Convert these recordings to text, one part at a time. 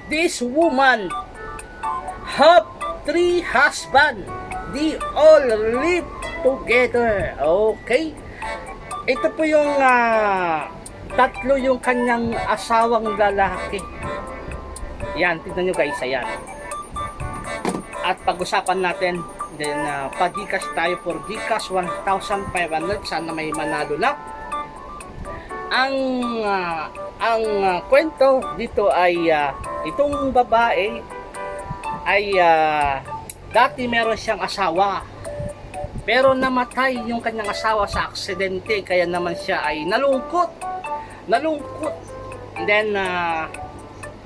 This woman have three husband. They all live together. Okay? Ito po yung tatlo yung kanyang asawang lalaki. Yan, tignan nyo guys, ayan. At pag-usapan natin, then pag-Gcash tayo for Gcash 1,500. Sana may manalo na. Ang kwento dito ay itong babae ay dati meron siyang asawa, pero namatay yung kanyang asawa sa aksidente, kaya naman siya ay nalungkot. And then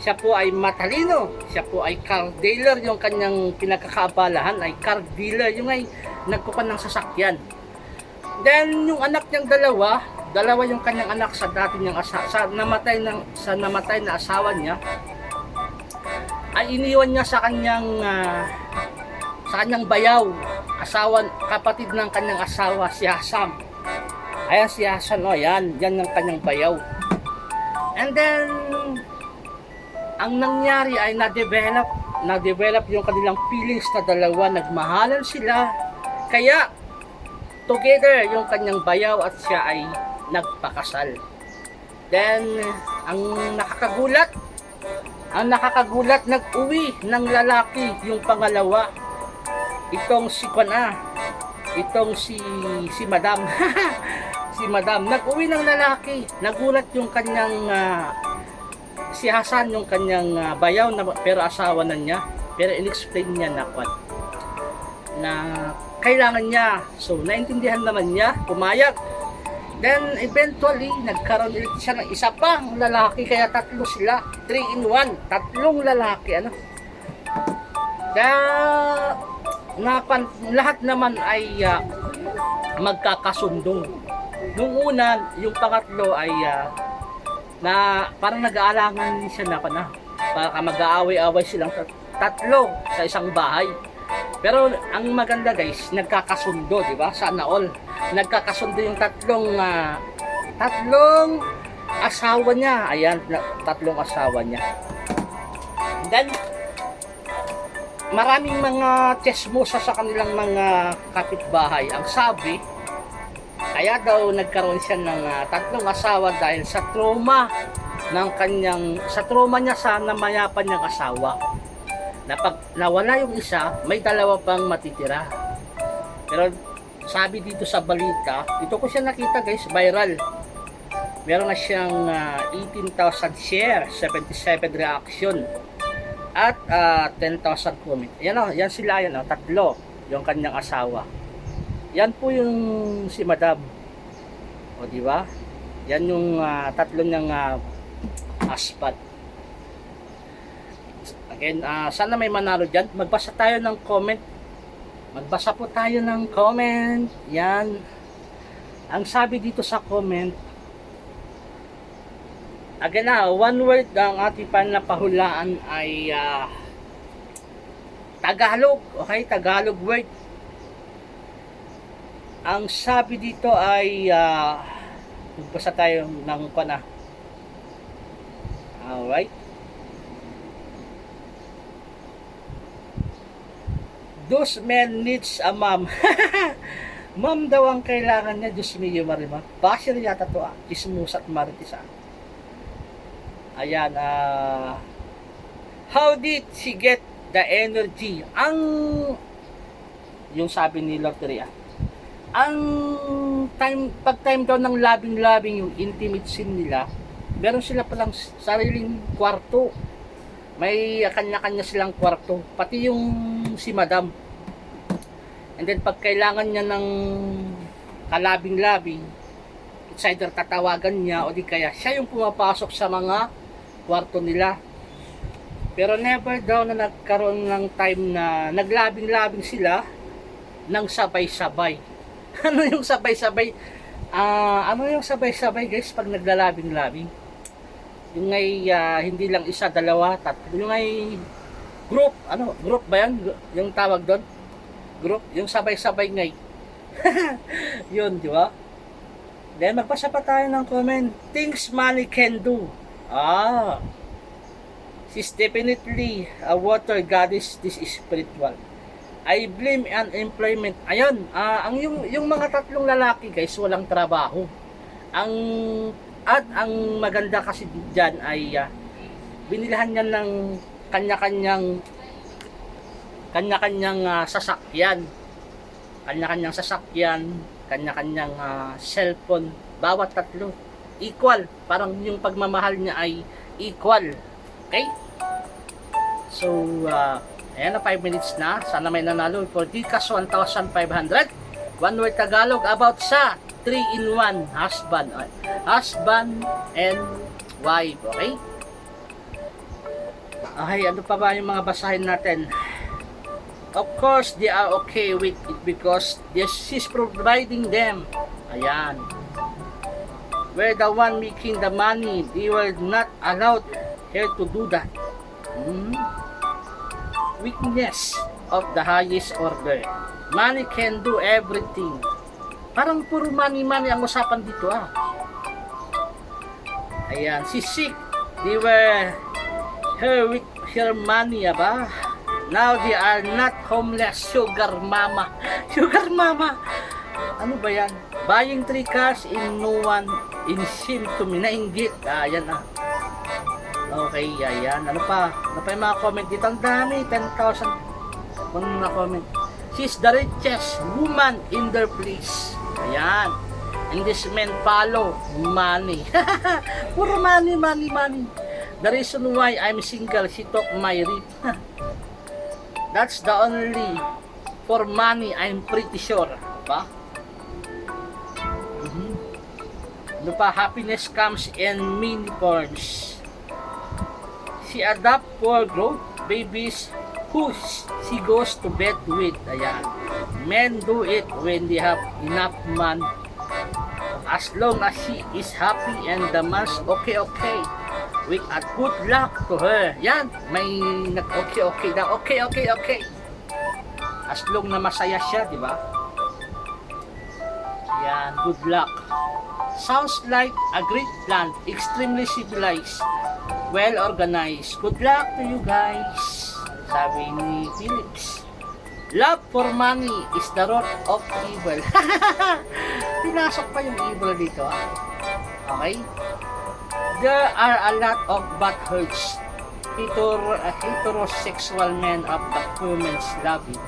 siya po ay matalino, siya po ay car dealer. Yung kanyang pinagkakaabalahan ay car dealer, yung ay nagkupan ng sasakyan. Then yung anak niyang dalawa yung kanyang anak sa dati niyang sa namatay na asawa niya, ay iniwan niya sa kanyang bayaw, kapatid ng kanyang asawa, si Hassan. Ayan si Hassan, yan ang kanyang bayaw. And then ang nangyari ay na-develop yung kanilang feelings na dalawa, nagmahalan sila, kaya together yung kanyang bayaw at siya ay nagpakasal. Then ang nakakagulat, nag-uwi ng lalaki yung pangalawa, itong si Madam. Si Madam, nag-uwi ng lalaki. Nagulat yung kanyang si Hassan, yung kanyang bayaw na pero asawa na niya, pero in-explain niya na kailangan niya. So naintindihan naman niya, pumayag. Then eventually nagkaroon ulit siya ng isa pang lalaki, kaya tatlo sila, 3 in 1, tatlong lalaki lahat naman ay magkakasundo. Nung una, yung pangatlo ay na parang nag-aalangan siya baka mag-aaway-away silang tatlo sa isang bahay. Pero ang maganda guys, nagkakasundo, di ba? Sana all nagkakasundo yung tatlong asawa niya. Ayan, tatlong asawa niya. Then maraming mga chismosa sa kanilang mga kapitbahay. Ang sabi, kaya daw nagkaroon siya ng tatlong asawa dahil sa trauma niya sa namayapan niyang asawa. Na pag nawala yung isa, may dalawa pang matitira. Pero sabi dito sa balita, ito ko siya nakita guys, viral. Meron na siyang 18,000 share, 77 reaction, at 10,000 comment. Yan sila, tatlo yung kanyang asawa. Yan po yung si Madam. O di ba? Yan yung tatlo niyang husband. Again, sana may manalo dyan. Magbasa tayo ng comment. Magbasa po tayo ng comment. Yan. Ang sabi dito sa comment, again one word ang ating panapahulaan ay Tagalog. Okay, Tagalog word. Ang sabi dito ay magbasa tayo ng alright. Those men needs a mom. Mom daw ang kailangan niya. Diyos mio, Marimar. Basir yata to Chismus at Maritis Ayan, how did she get the energy? Yung sabi ni Lord Ria, pag time daw ng labing-labing, yung intimate scene nila, meron sila palang sariling kwarto. May kanya-kanya silang kwarto, pati yung si Madam. And then pag kailangan niya ng kalabing-labing, it's either tatawagan niya o di kaya siya yung pumapasok sa mga kwarto nila. Pero never daw na nagkaroon ng time na naglabing-labing sila ng sabay-sabay. Ano yung sabay-sabay? Ano yung sabay-sabay guys pag naglalabing-labing? Yung ay hindi lang isa, dalawa, tatlo. Yung ay group, group ba yan? Yung tawag doon? Group, yung sabay-sabay ngay. Yun, di ba? Then magbasa pa tayo ng comment. Things money can do. She's definitely a water goddess. This is spiritual. I blame unemployment. Ayun, yung mga tatlong lalaki guys, walang trabaho. Ang maganda kasi diyan ay binilhan niya ng kanya-kanyang sasakyan. Kanya-kanyang sasakyan, kanya-kanyang cellphone, bawat tatlo. Equal, parang yung pagmamahal niya ay equal. Okay? So, ayan na 5 minutes na. Sana may nanalo for Gcash 1,500. One word Tagalog about sa 3-in-1 husband. Husband and wife. Okay? Okay, ano pa ba yung mga basahin natin? Of course, they are okay with it because she's providing them. Ayan. We're the one making the money. They were not allowed her to do that. Weakness of the highest order. Money can do everything. Parang puro money ang usapan dito Ayan, she's sick. They were her with her money aba. Now they are not homeless. Sugar mama. Sugar mama. Ano ba yan? Buying 3 cars in no one in seem to me. Nainggit. Ayan Okay, ayan. Ano pa yung mga comment dito? Ang dami, 10,000 mga comment. She's the richest woman in their place. Ayan. And this man follow money. Puro money. The reason why I'm single, she took my rip. That's the only for money, I'm pretty sure. Ba? Ano pa? Happiness comes in many forms. She adopt for growth babies who she goes to bed with. Ayan. Men do it when they have enough money. As long as she is happy and the man's okay. With a good luck to her. Yan. May nag-okay daw. Okay. As long na masaya siya, di ba? Yan. Good luck. Sounds like a great plan. Extremely civilized. Well organized. Good luck to you guys. Sabi ni Phillips. Love for money is the root of evil. Pinasok pa yung evil dito. Okay? There are a lot of bad hurts. Heterosexual men of the women's love it.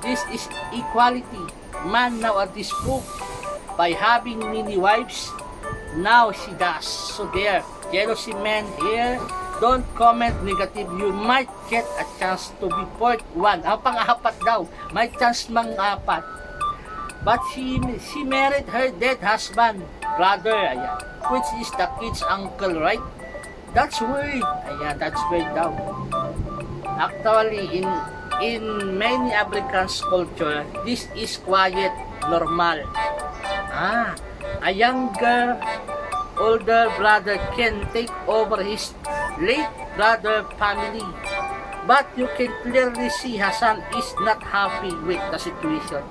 This is equality. Man nowadays proof by having many wives. Now she does. So there, jealousy men here. Don't comment negative. You might get a chance to be part one. Pang-apat daw. May chance mang-apat. But she married her dead husband, brother, ayan. Which is the kid's uncle, right? That's weird. Ayan, that's weird daw. Actually, in many African culture, this is quiet, normal. A younger, older brother can take over his late brother family. But you can clearly see Hassan is not happy with the situation.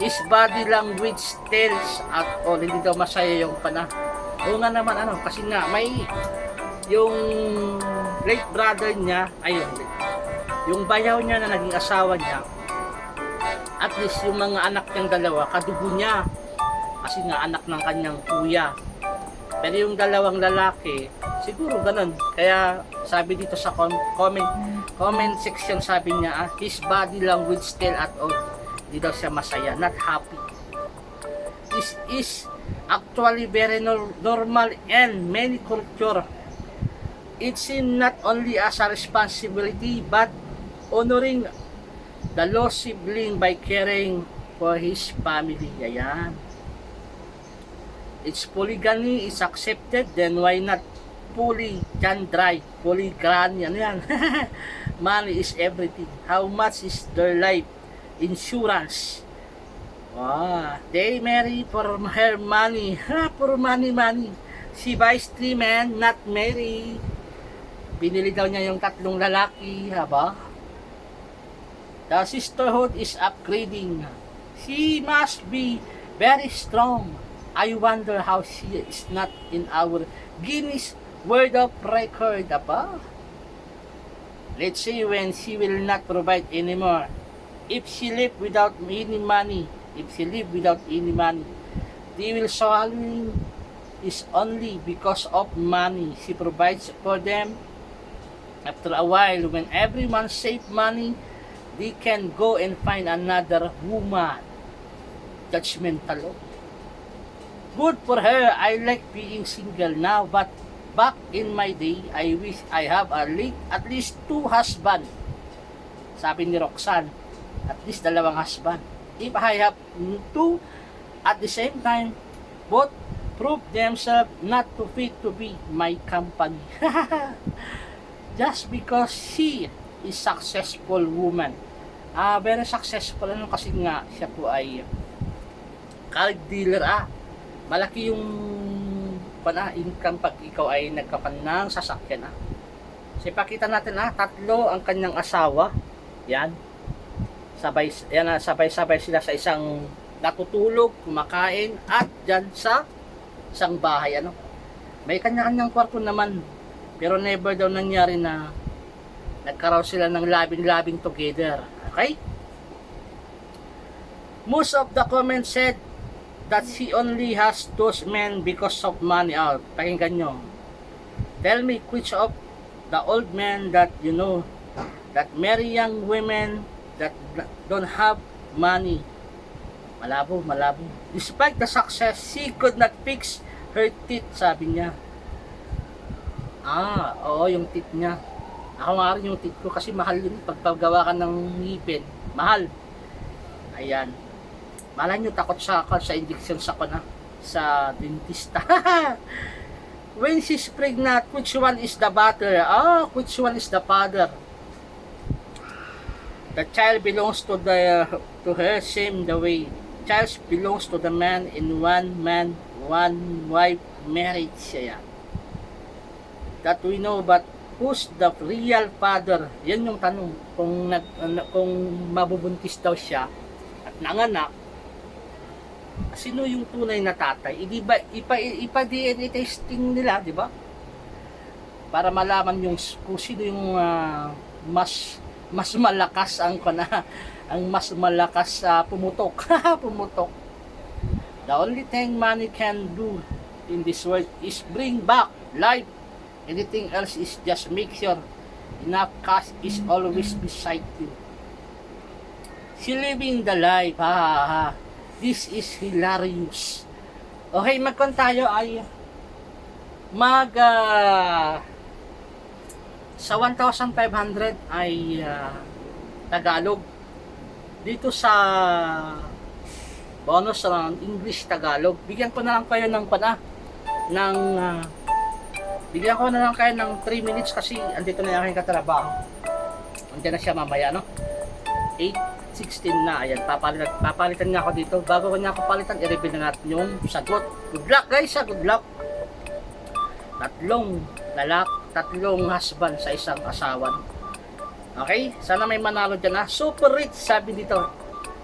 His body language tells at all, hindi daw masaya yung Oo nga naman, kasi nga, may yung late brother niya, yung bayaw niya na naging asawa niya, at least yung mga anak niyang dalawa, kadugo niya, kasi nga anak ng kanyang kuya. Pero yung dalawang lalaki, siguro ganun. Kaya sabi dito sa comment section, sabi niya, his body language tell at all. Hindi daw siya masaya, not happy. This is actually very normal in many culture. It's not only as a responsibility but honoring the lost sibling by caring for his family. Ayan. It's polygamy is accepted, then why not polyandry? Polygram, yan. Money is everything. How much is their life insurance? They marry for her money. For money. She buys 3 men, not marry. Binili daw niya yung 3 lalaki, haba? The sisterhood is upgrading. She must be very strong. I wonder how she is not in our Guinness World of Record, haba? Let's say when she will not provide anymore. If she live without any money, they will swallowing is only because of money she provides for them. After a while, when everyone save money, they can go and find another woman. Judgmental. Oh. Good for her. I like being single now, but back in my day, I wish I have at least 2 husbands. Sabi ni Roxanne, at least 2 husband. If I have 2 at the same time, both prove themselves not to fit to be my company. Just because she is successful woman. Very successful kasi nga siya po ay car dealer. Malaki yung income pag ikaw ay nagkapan ng sasakyan. So ipakita natin 3 ang kanyang asawa. Yan. Sabay-sabay sila sa isang natutulog, kumakain at dyan sa isang bahay. May kanya-kanyang kwarto naman. Pero never daw nangyari na nagkaroon sila ng labing-labing together. Okay? Most of the comments said that she only has those men because of money. Pakinggan nyo. Tell me which of the old men that you know that marry young women that don't have money. Malabo. Despite the success, she could not fix her teeth, sabi niya. Oo, yung teeth niya. Ako nga rin yung teeth ko kasi mahal yun. Pagpagawa ka ng ngipin, mahal. Ayan. Malay nyo, takot sa injection sa dentista. When she's pregnant, which one is the butter? Which one is the father? The child belongs to her same the way. Child belongs to the man in one man, one wife marriage. Ayan. That we know, but who's the real father? Yan yung tanong. Kung mabubuntis daw siya at nanganak, sino yung tunay na tatay? Ipa-DNA testing nila, di ba? Para malaman kung sino yung mas malakas ang mas malakas pumutok. Pumutok. The only thing money can do in this world is bring back life. Anything else is just make sure enough cash is always beside you. She living the life. This is hilarious. Okay, magkon tayo ay sa 1,500 ay Tagalog. Dito sa bonus round English Tagalog, bigyan ko na lang kayo ng bigyan ko na lang kayo ng 3 minutes kasi andito na yung aking katrabaho. Andiyan na siya mamaya, 8:16 na. Ayan, papalitan niya ako dito. Bago ko niya ako palitan, i-reveal na natin yung sagot. Good luck guys, good luck. 3 husband sa isang asawa. Okay, sana may manalo dyan. Super rich, sabi dito.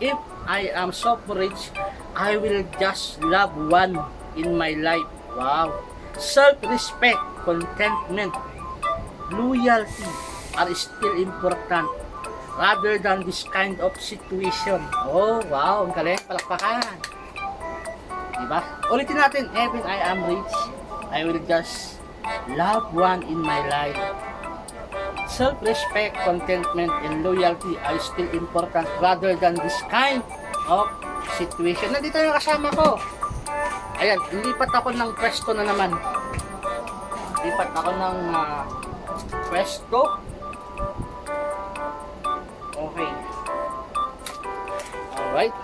If I am super rich, I will just love one in my life. Wow. Self-respect, contentment, loyalty are still important rather than this kind of situation. Oh, wow, ang galing, palakpakan. Diba? Ulitin natin, even I am rich, I will just love one in my life. Self-respect, contentment, and loyalty are still important rather than this kind of situation. Nandito yung kasama ko. Ayan, lipat ako ng pwesto na naman. Lipat ako ng pwesto. Okay. Alright.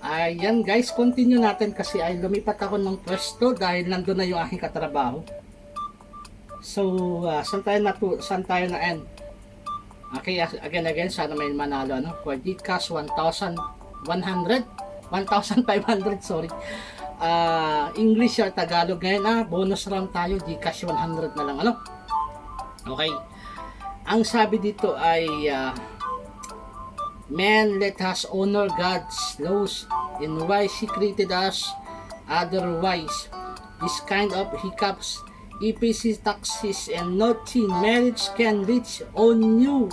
Ayan guys, continue natin kasi ay lumipat ako ng pwesto dahil nandun na yung aking katrabaho. So, saan tayo na end? Okay, again, sana may manalo, for Gcash 1,500, sorry. English or Tagalog ngayon, bonus round tayo, Gcash 100 na lang, Okay. Ang sabi dito ay, man, let us honor God's laws and why He created us otherwise. This kind of hiccups EPC taxes and nothing marriage can reach on you.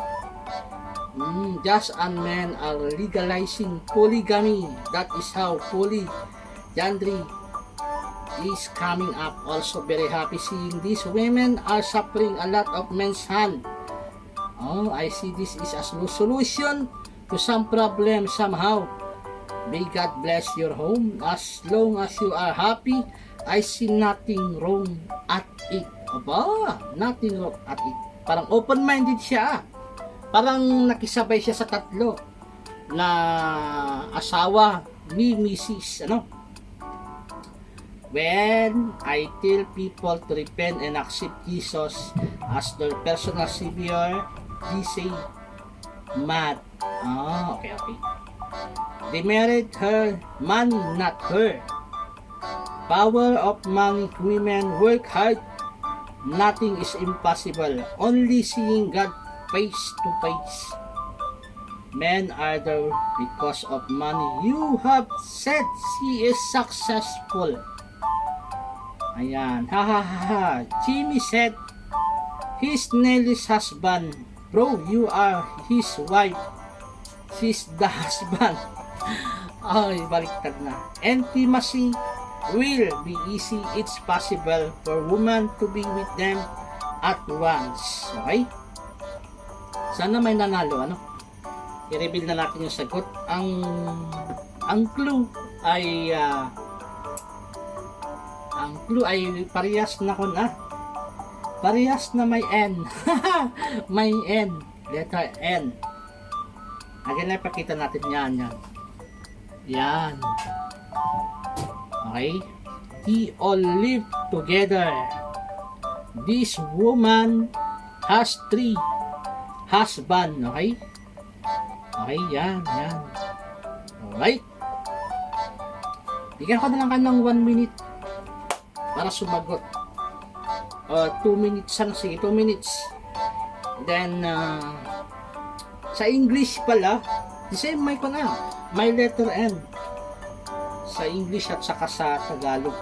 Just and men are legalizing polygamy. That is how polyandry is coming up. Also very happy seeing these women are suffering a lot of men's hand. Oh, I see this is a solution to some problem somehow. May God bless your home. As long as you are happy, I see nothing wrong at it. Aba, nothing wrong at it. Parang open-minded siya. Parang nakisabay siya sa tatlo na asawa ni Mrs. When I tell people to repent and accept Jesus as their personal savior, they say, mad. Okay. They married her, money, not her. Power of money, women work hard. Nothing is impossible. Only seeing God face to face. Men are there because of money. You have said she is successful. Ayan. Jimmy said he's Nelly's husband. Bro, you are his wife. She's the husband. Ay, baliktad na. Intimacy will be easy. It's possible for women to be with them at once. Okay? Sana may nanalo, I-reveal na natin yung sagot. Ang clue ay parehas na parehas na may N. May N. Letter N. Again, ipakita natin yan. Yan. Okay? They all live together. This woman has 3 husband, okay? Okay, yan. Alright. Bigyan ko na lang ka ng 1 minute para sumagot. 2 minutes, sige, 2 minutes. Then, sa English pala, the same may letter N. Sa English at saka sa Tagalog.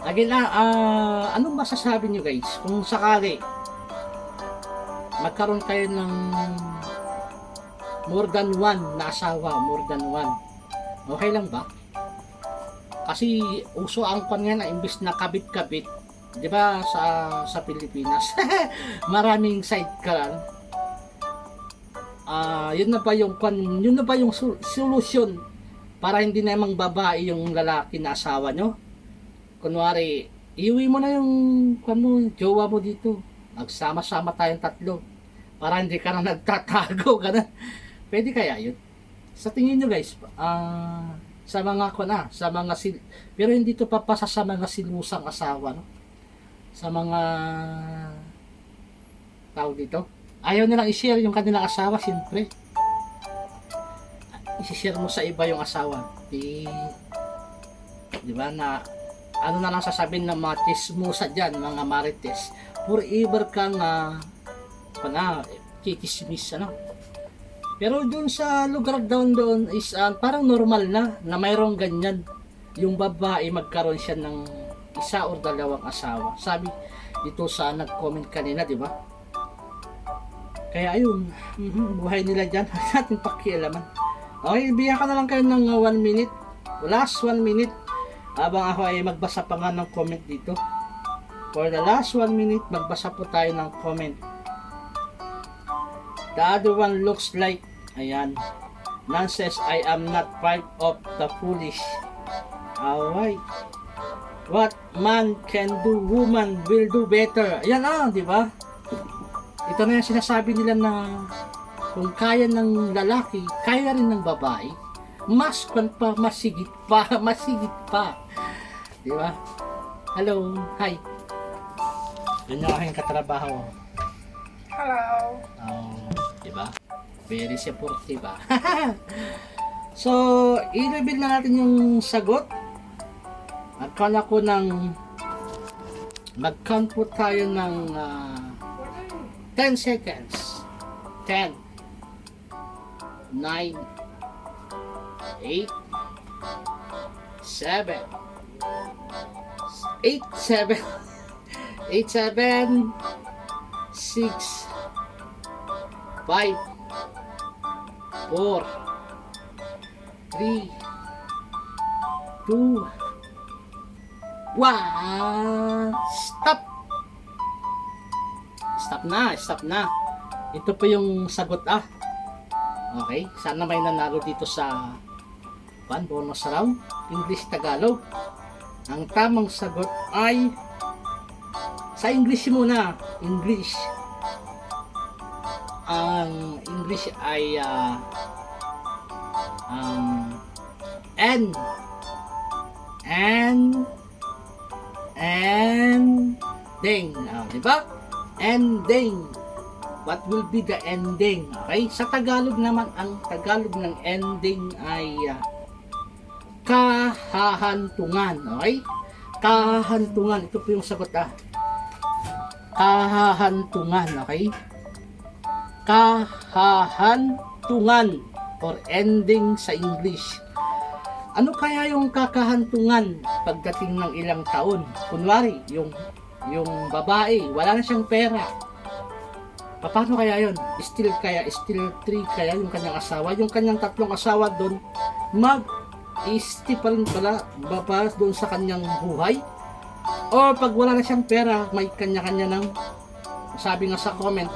Again, anong masasabi nyo guys? Kung sakali, magkaroon kayo ng more than 1 na asawa, more than 1. Okay lang ba? Kasi uso ang na imbis na kabit-kabit, 'di ba sa Pilipinas? Maraming side ka. Yun na ba yung solution para hindi na mang babae yung lalaki na asawa nyo? Kunwari, iuwi mo na yung jowa mo dito. Magsama-sama tayong tatlo para hindi ka na nagtatago ganun. Pwede kaya yun? Sa tingin nyo guys, sa mga pero hindi to papasa sa mga silusang asawa, no? Sa mga tao dito, ayaw nilang i-share yung kanilang asawa, siyempre. I-share mo sa iba yung asawa. Di ba na na lang sasabihin ng mga chismosa dyan, mga marites. Forever kang chichismis, Pero doon sa lugar doon is parang normal na mayroong ganyan. Yung babae magkaroon siya ng 1 or 2 asawa. Sabi dito sa nag-comment kanina, di ba? Kaya ayun, buhay nila dyan. Huwag natin pakialaman. Okay, bigyan ka na lang kayo ng 1 minute. Last 1 minute. Habang ako ay magbasa pa nga ng comment dito. For the last 1 minute, magbasa po tayo ng comment. The other one looks like, ayan, Nan says, I am not part of the foolish. Alright. What man can do, woman will do better. Ayan di ba? Ito na yung sinasabi nila na kung kaya ng lalaki, kaya rin ng babae. Masigit pa. Di ba? Hello, hi. Yan yung aking katrabaho. Hello. Di ba? Very supportive, So, i-reveal na natin yung sagot. Mag-count po tayo ng 10 seconds. 10, 9, 8, 7, 8, 7, 87 6 5 4 3 2 1. Stop! Stop na. Ito po yung sagot Okay, sana may nanalo dito sa bonus round, English Tagalog. Ang tamang sagot ay sa English muna. English. Ang English ay ending. Di ba? Ending. What will be the ending? Okay? Sa Tagalog naman, ang Tagalog ng ending ay kahahantungan. Okay? Kahahantungan. Ito po yung sagot Kahahantungan. Okay? Kahahantungan or ending sa English. Ano kaya yung kakahantungan pagdating ng ilang taon? Kunwari, yung babae, wala na siyang pera. Paano kaya yun? Still 3 kaya yung kanyang asawa? Yung kanyang 3 asawa doon, mag-isti pa rin pala babas doon sa kanyang buhay? Or pag wala na siyang pera, may kanya-kanya ng, sabi nga sa comment,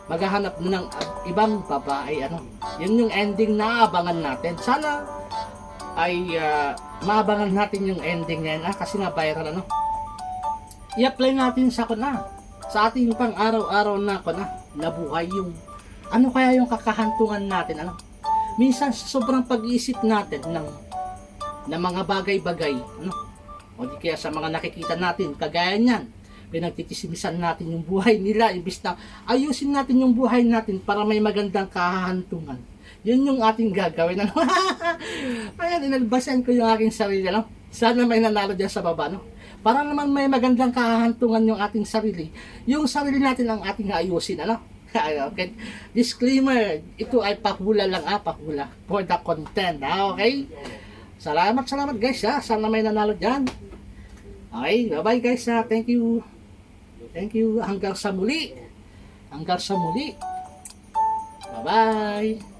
maghahanap na ng ibang babae. Yun yung ending na abangan natin. Sana ay maabangan natin yung ending na yan kasi nga viral i-apply natin sa ating pang araw-araw na buhay. Yung ano kaya yung kakahantungan natin minsan sa sobrang pag-iisip natin ng mga bagay-bagay o di kaya sa mga nakikita natin kagaya niyan, pinagtitisimisan natin yung buhay nila imbis na ayusin natin yung buhay natin para may magandang kahantungan. Yun yung ating gagawin. Ayan, inalbasan ko yung aking sarili. Sana may nanalo dyan sa baba. Para naman may magandang kahantungan yung ating sarili. Yung sarili natin ang ating ayusin. Okay? Disclaimer, ito ay pahula lang. Pahula. For the content. Okay? Salamat guys. Sana may nanalo dyan. Okay, bye-bye guys. Thank you. Hanggang sa muli. Bye-bye.